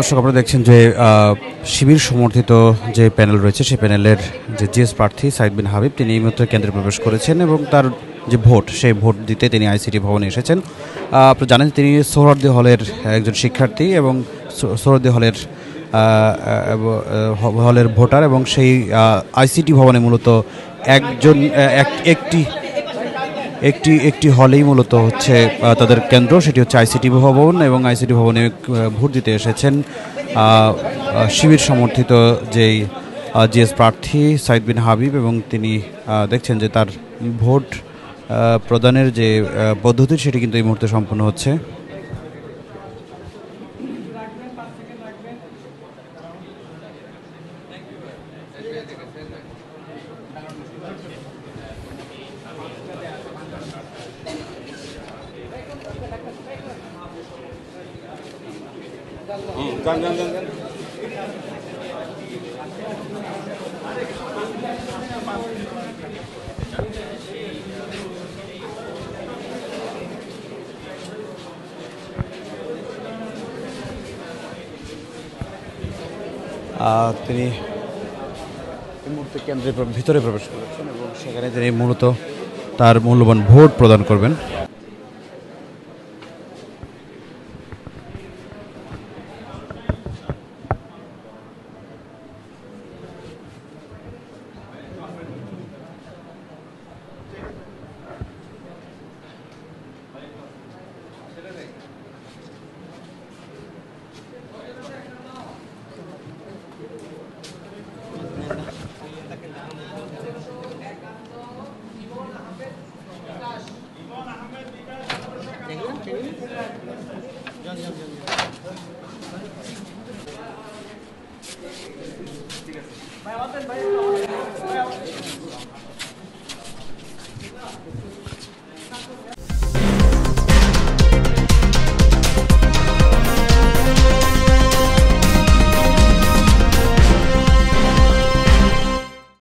দর্শক আপনারা দেখছেন যে শিবির সমর্থিত যে প্যানেল রয়েছে সেই প্যানেলের যে জিএস প্রার্থী সাইদ বিন হাবিব তিনি এই মুহূর্তে কেন্দ্রে প্রবেশ করেছেন এবং তার যে ভোট সেই ভোট দিতে তিনি আইসিটি ভবনে এসেছেন। আপনারা জানেন তিনি সোহরাওয়ার্দী হলের একজন শিক্ষার্থী এবং সোহরাওয়ার্দী হলের ভোটার এবং সেই আইসিটি ভবনে মূলত একজন একটি হলেই মূলত হচ্ছে তাদের কেন্দ্র, সেটি হচ্ছে আইসিটি ভবন এবং আইসিটি ভবনে ভোট দিতে এসেছেন শিবির সমর্থিত যেই জিএস প্রার্থী সাইদ বিন হাবিব এবং তিনি দেখছেন যে তার ভোট প্রদানের যে পদ্ধতি সেটি কিন্তু এই মুহূর্তে সম্পন্ন হচ্ছে। তিনি এই মুহূর্তে কেন্দ্রের ভিতরে প্রবেশ করেছেন এবং সেখানে তিনি মূলত তার মূল্যবান ভোট প্রদান করবেন। ভাই